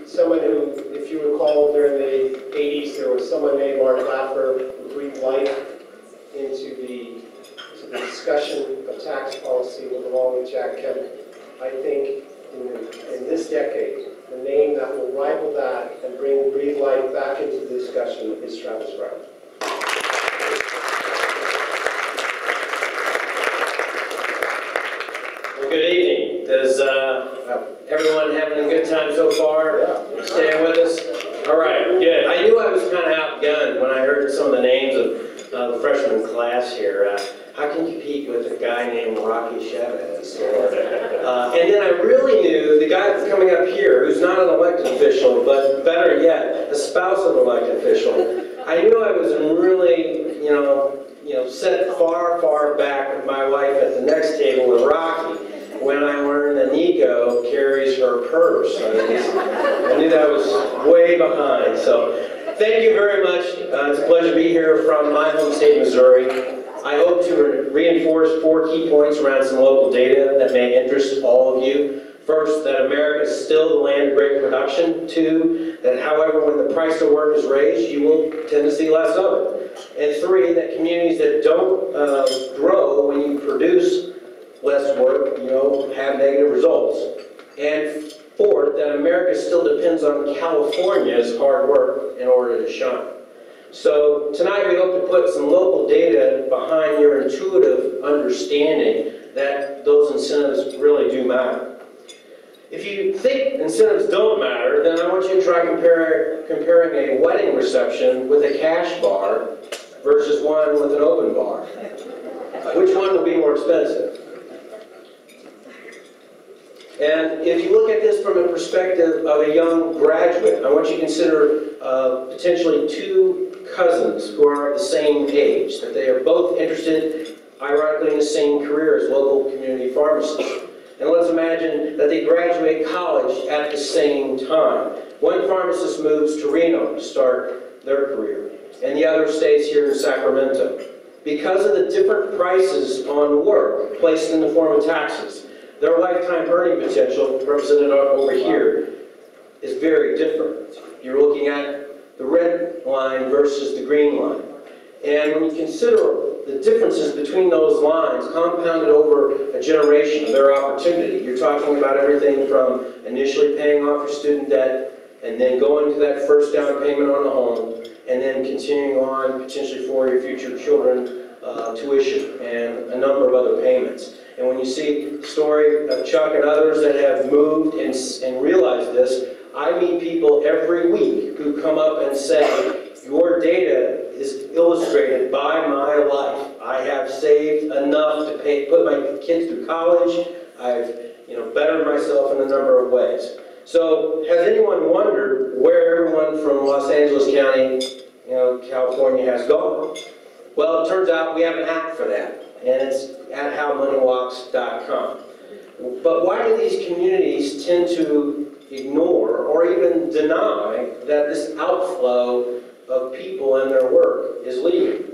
someone who, if you recall, during the 80s, there was someone named Mark Laffer who breathed life into the discussion of tax policy along with Jack Kemp. I think in this decade, the name that will rival that and breathe life back into the discussion is Travis Brown. Well, good evening. Is everyone having a good time so far? Yeah. Staying with us? All right, good. I knew I was kind of outgunned when I heard some of the names of the freshman class here. How can you compete with a guy named Rocky Chavez? And then I really knew the guy that's coming up here, who's not an elected official, but better yet, a spouse of an elected official. I knew I was really, set far, far back with my wife at the next table with Rocky when I learned that Nico carries her purse. I knew that was way behind. So thank you very much. It's a pleasure to be here from my home state, Missouri. I hope to reinforce 4 key points around some local data that may interest all of you. First, that America is still the land of great production. 2, that however, when the price of work is raised, you will tend to see less of it. And 3, that communities that don't grow when you produce less work, have negative results. And 4, that America still depends on California's hard work in order to shine. So tonight we hope to put some local data behind your intuitive understanding that those incentives really do matter. If you think incentives don't matter, then I want you to try comparing a wedding reception with a cash bar versus one with an open bar. Which one will be more expensive? And if you look at this from a perspective of a young graduate, I want you to consider potentially 2 cousins who are the same age, that they are both interested, ironically, in the same career as local community pharmacists. And let's imagine that they graduate college at the same time. One pharmacist moves to Reno to start their career, and the other stays here in Sacramento. Because of the different prices on work placed in the form of taxes, their lifetime earning potential, represented over here, is very different. You're looking at the red line versus the green line. And when you consider the differences between those lines compounded over a generation of their opportunity, you're talking about everything from initially paying off your student debt and then going to that first down payment on the home and then continuing on potentially for your future children tuition and a number of other payments. And when you see the story of Chuck and others that have moved and realized this, I meet people every week who come up and say, your data is illustrated by my life. I have saved enough to put my kids through college. I've bettered myself in a number of ways. So has anyone wondered where everyone from Los Angeles County, California has gone? Well, it turns out we have an app for that, and it's at howmoneywalks.com. But why do these communities tend to ignore or even deny that this outflow of people and their work is leaving?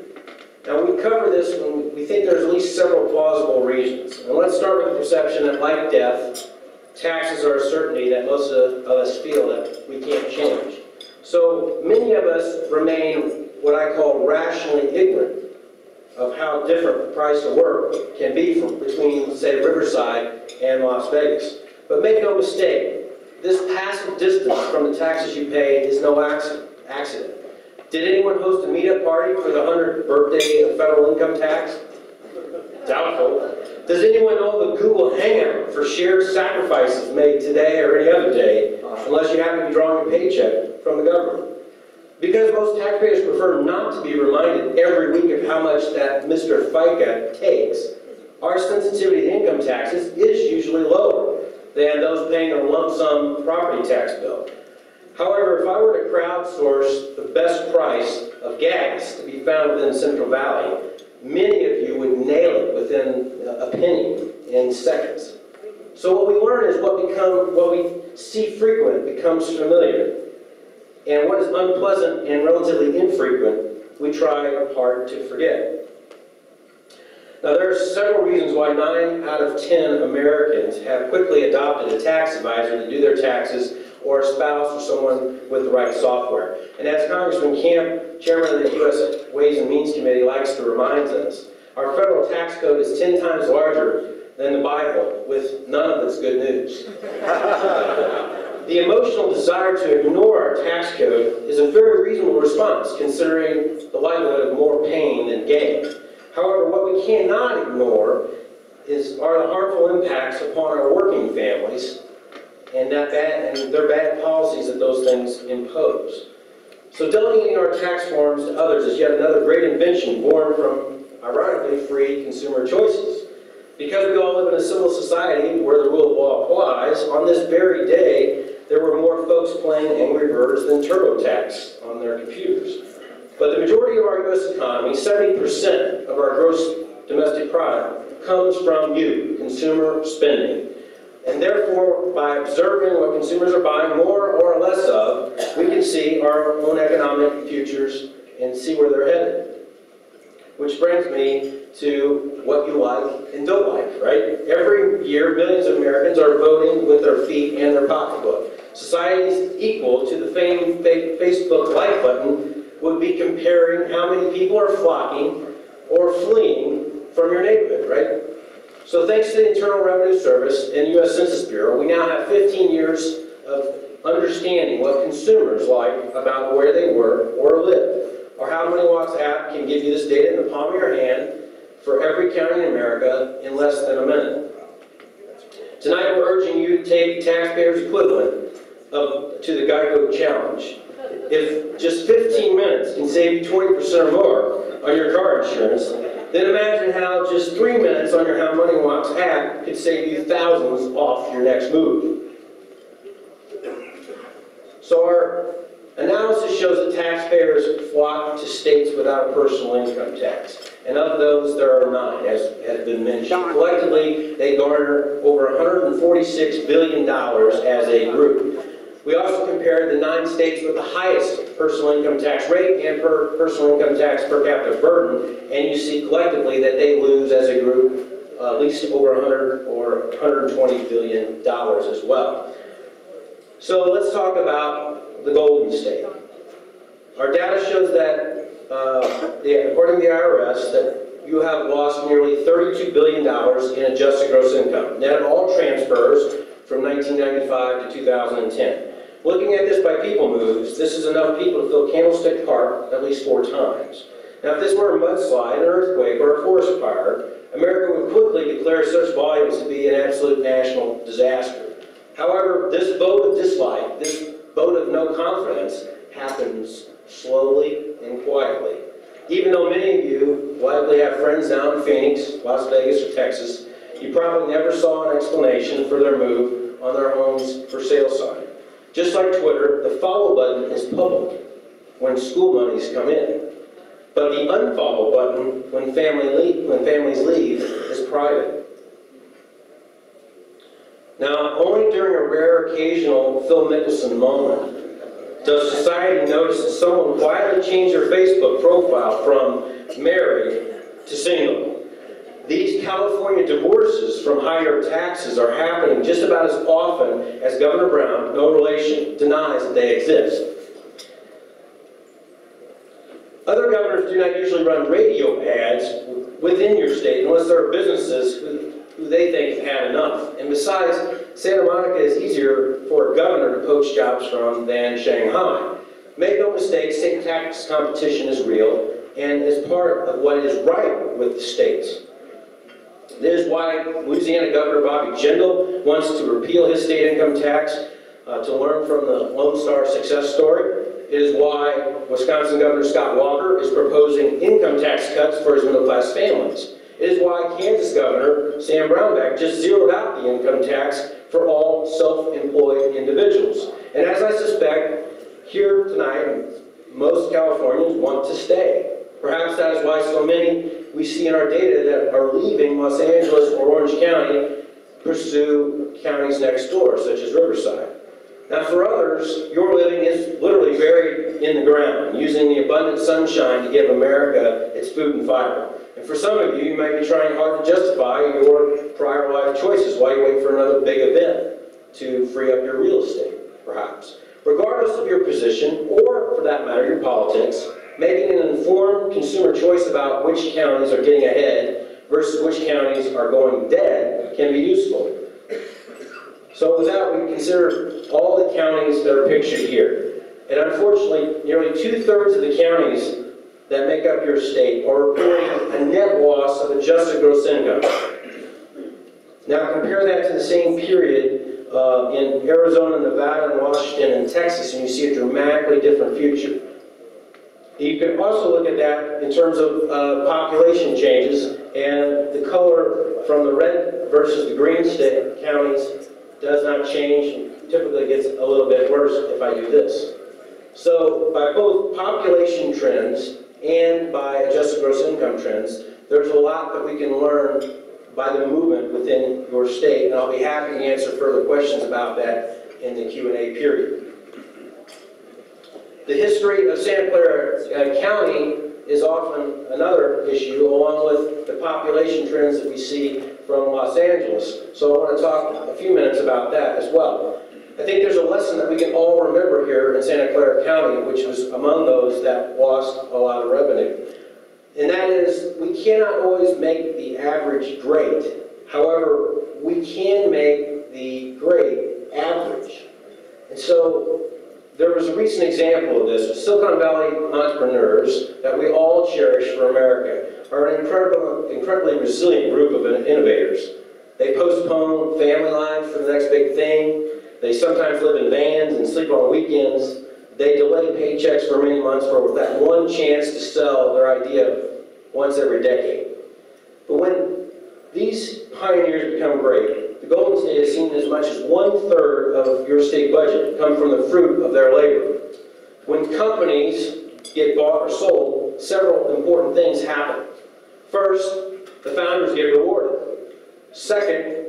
Now, we cover this when we think there's at least several plausible reasons. And let's start with the perception that, like death, taxes are a certainty that most of us feel that we can't change. So many of us remain what I call rationally ignorant of how different the price of work can be between, say, Riverside and Las Vegas. But make no mistake, this passive distance from the taxes you pay is no accident. Did anyone host a meetup party for the 100th birthday of federal income tax? Doubtful. Does anyone know of a Google Hangout for shared sacrifices made today or any other day, unless you happen to be drawing a paycheck from the government? Because most taxpayers prefer not to be reminded every week of how much that Mr. FICA takes, our sensitivity to income taxes is usually lower than those paying a lump sum property tax bill. However, if I were to crowdsource the best price of gas to be found within Central Valley, many of you would nail it within a penny in seconds. So what we learn is what we see frequent becomes familiar. And what is unpleasant and relatively infrequent, we try hard to forget. Now, there are several reasons why 9 out of 10 Americans have quickly adopted a tax advisor to do their taxes or a spouse or someone with the right software. And as Congressman Camp, chairman of the U.S. Ways and Means Committee, likes to remind us, our federal tax code is 10 times larger than the Bible, with none of its good news. The emotional desire to ignore our tax code is a very reasonable response, considering the likelihood of more pain than gain. However, what we cannot ignore are the harmful impacts upon our working families and their bad policies that those things impose. So delegating our tax forms to others is yet another great invention born from, ironically, free consumer choices. Because we all live in a civil society where the rule of law applies, on this very day, there were more folks playing Angry Birds than TurboTax on their computers. But the majority of our U.S. economy, 70% of our gross domestic product, comes from you, consumer spending. And therefore, by observing what consumers are buying more or less of, we can see our own economic futures and see where they're headed. Which brings me to what you like and don't like, right? Every year, millions of Americans are voting with their feet and their pocketbook. Societies equal to the famed Facebook like button would be comparing how many people are flocking or fleeing from your neighborhood, right? So thanks to the Internal Revenue Service and U.S. Census Bureau, we now have 15 years of understanding what consumers like about where they work or live. Our How Money Walks app can give you this data in the palm of your hand for every county in America in less than a minute. Tonight we're urging you to take the taxpayer's equivalent to the Geico Challenge. If just 15 minutes can save you 20% or more on your car insurance, then imagine how just 3 minutes on your How Money Walks app could save you thousands off your next move. So our analysis shows that taxpayers flock to states without a personal income tax. And of those, there are 9, as has been mentioned. Collectively, they garner over $146 billion as a group. We also compared the 9 states with the highest personal income tax rate and personal income tax per capita burden, and you see collectively that they lose as a group at least over $100 or $120 billion as well. So let's talk about the Golden State. Our data shows that, according to the IRS, that you have lost nearly $32 billion in adjusted gross income, net of all transfers from 1995 to 2010. Looking at this by people moves, this is enough people to fill Candlestick Park at least 4 times. Now, if this were a mudslide, an earthquake, or a forest fire, America would quickly declare such volumes to be an absolute national disaster. However, this vote of dislike, this vote of no confidence, happens slowly and quietly. Even though many of you likely have friends down in Phoenix, Las Vegas, or Texas, you probably never saw an explanation for their move on their home's for sale sign. Just like Twitter, the follow button is public when school monies come in. But the unfollow button when families leave is private. Now, only during a rare occasional Phil Mickelson moment does society notice that someone quietly changed their Facebook profile from married to single. These California divorces from higher taxes are happening just about as often as Governor Brown, no relation, denies that they exist. Other governors do not usually run radio ads within your state unless there are businesses who they think have had enough. And besides, Santa Monica is easier for a governor to poach jobs from than Shanghai. Make no mistake, state tax competition is real and is part of what is right with the states. This is why Louisiana Governor Bobby Jindal wants to repeal his state income tax to learn from the Lone Star success story. It is why Wisconsin Governor Scott Walker is proposing income tax cuts for his middle-class families. It is why Kansas Governor Sam Brownback just zeroed out the income tax for all self-employed individuals. And as I suspect, here tonight, most Californians want to stay. Perhaps that is why so many we see in our data that are leaving Los Angeles or Orange County pursue counties next door, such as Riverside. Now for others, your living is literally buried in the ground, using the abundant sunshine to give America its food and fiber. And for some of you, you might be trying hard to justify your prior life choices while you wait for another big event to free up your real estate. perhaps. Regardless of your position, or for that matter, your politics, making an informed consumer choice about which counties are getting ahead versus which counties are going dead can be useful. So with that, we consider all the counties that are pictured here. And unfortunately, nearly 2/3 of the counties that make up your state are reporting a net loss of adjusted gross income. Now compare that to the same period in Arizona, Nevada, and Washington, and Texas, and you see a dramatically different future. You can also look at that in terms of population changes, and the color from the red versus the green state counties does not change, and typically gets a little bit worse if I do this. So by both population trends and by adjusted gross income trends, there's a lot that we can learn by the movement within your state, and I'll be happy to answer further questions about that in the Q&A period. The history of Santa Clara County is often another issue, along with the population trends that we see from Los Angeles. So I want to talk a few minutes about that as well. I think there's a lesson that we can all remember here in Santa Clara County, which was among those that lost a lot of revenue. And that is, we cannot always make the average great. However, we can make the great average. And so there was a recent example of this. Silicon Valley entrepreneurs that we all cherish for America are an incredibly resilient group of innovators. They postpone family life for the next big thing. They sometimes live in vans and sleep on weekends. They delay paychecks for many months for that one chance to sell their idea once every decade. But when these pioneers become great, the Golden State has seen as much as 1/3 of your state budget come from the fruit of their labor. When companies get bought or sold, several important things happen. First, the founders get rewarded. Second,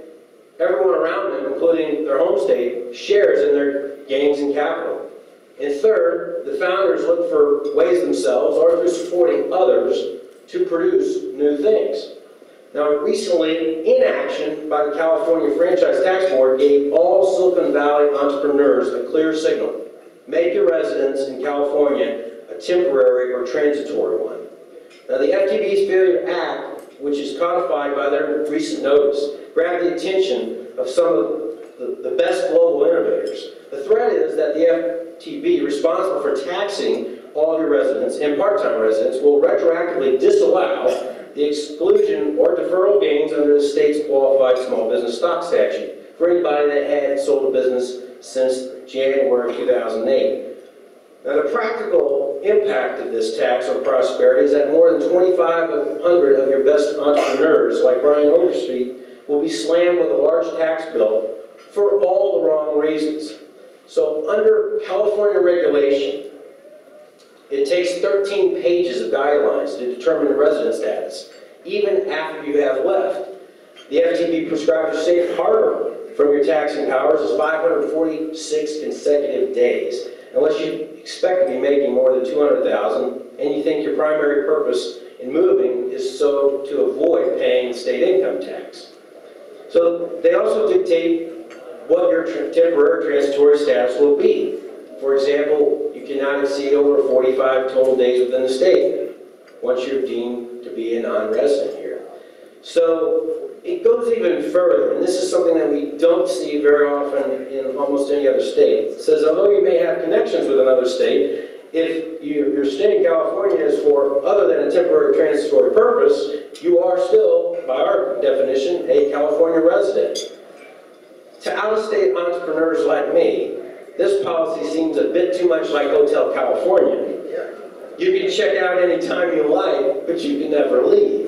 everyone around them, including their home state, shares in their gains and capital. And third, the founders look for ways themselves or through supporting others to produce new things. Now, recently, inaction by the California Franchise Tax Board gave all Silicon Valley entrepreneurs a clear signal. Make your residence in California a temporary or transitory one. Now, the FTB's failure to act, which is codified by their recent notice, grabbed the attention of some of the best global innovators. The threat is that the FTB, responsible for taxing all of your residents and part-time residents, will retroactively disallow the exclusion or deferral gains under the state's qualified small business stock statute for anybody that had sold a business since January 2008. Now, the practical impact of this tax on prosperity is that more than 2,500 of your best entrepreneurs, like Brian Overstreet, will be slammed with a large tax bill for all the wrong reasons. So under California regulation, it takes 13 pages of guidelines to determine your resident status, even after you have left. The FTB prescribes a safe harbor from your taxing powers as 546 consecutive days, unless you expect to be making more than $200,000 and you think your primary purpose in moving is so to avoid paying state income tax. So they also dictate what your temporary transitory status will be. For example, you cannot exceed over 45 total days within the state once you're deemed to be a non-resident here. So it goes even further, and this is something that we don't see very often in almost any other state. It says, although you may have connections with another state, if your stay in California is for other than a temporary transitory purpose, you are still, by our definition, a California resident. To out-of-state entrepreneurs like me, this policy seems a bit too much like Hotel California. You can check out anytime you like, but you can never leave.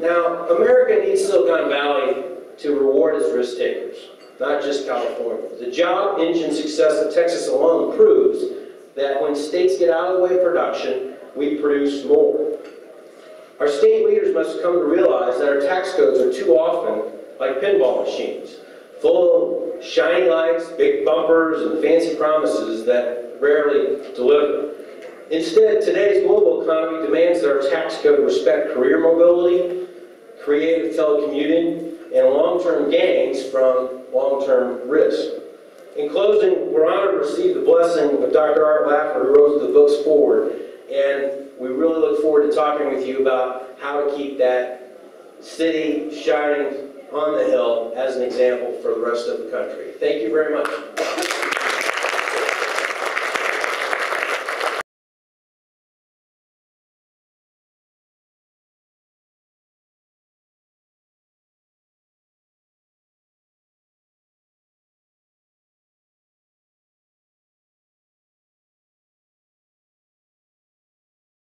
Now, America needs Silicon Valley to reward its risk takers, not just California. The job engine success of Texas alone proves that when states get out of the way of production, we produce more. Our state leaders must come to realize that our tax codes are too often like pinball machines, full of shiny lights, big bumpers, and fancy promises that rarely deliver. Instead, today's global economy demands that our tax code respect career mobility, creative telecommuting, and long-term gains from long-term risk. In closing, we're honored to receive the blessing of Dr. Art Laffer, who wrote the books forward, and we really look forward to talking with you about how to keep that city shining on the hill as an example for the rest of the country. Thank you very much.